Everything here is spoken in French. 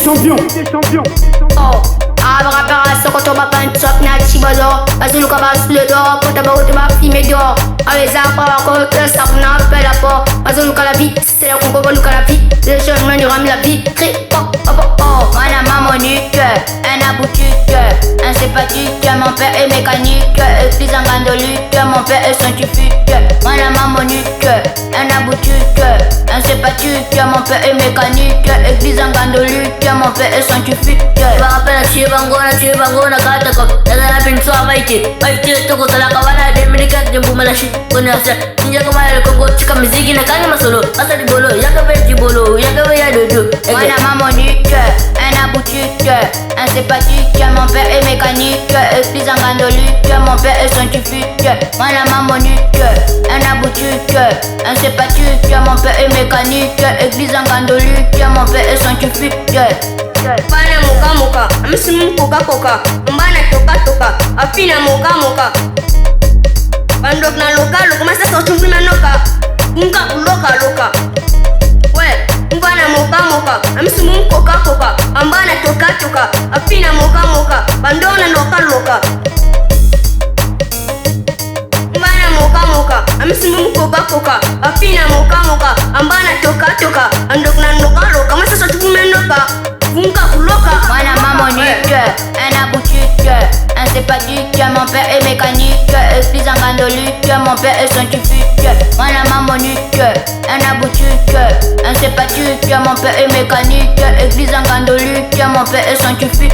champions. Oh, rappeur à ce quand on va pas un top nati bolo. Vas-y, nous casse le dos, quand t'as tu vas filmer dehors. Allez, ça va encore que ça n'a pas la porte. Vas-y, nous la vie, c'est là qu'on peut nous la vie. Les jeunes men, ils ramènent la vie. Cri, oh, oh, oh, oh. Madame Monique, un aboutique, un sympathique. Mon père est mécanique, église en gandolique. Mon père est scientifique. Madame Monique, un aboutique, un sympathique. Mon père est mécanique, église en gandolique. Mon père est scientifique. Chibangona katako nagana pinso amaiti maiti toko talaka wana demirika jembumalashi konasa ninja kamala koko chika miziki na kangi masolo asali bolo yakabe bolo yakabe ya dodo wana Monique un aboutique un sympathique mon père est mécanique église en gandolique mon père est scientifique wana Monique un aboutique un sympathique mon père est mécanique église en gandolique mon père est scientifique. Bana moka moka, amsimu koka koka, mbana toka toka, afina moka moka. Bandok na loka loka, masa so chumbi manoka, unka loka loka. We, mbana moka moka, amsimu koka koka, mbana toka toka, afina moka moka, bandona loka loka. Mbana moka moka, amsimu koka koka, afina moka moka, mbana toka toka, andok na loka loka, masa so chumbi manoka. Madame Monique, un aboutique, un sympathique. Mon père est mécanique, église en gandolique. Mon père est scientifique. Madame Monique, un aboutique, un sympathique. Mon père est mécanique, église en gandolique. Mon père est scientifique.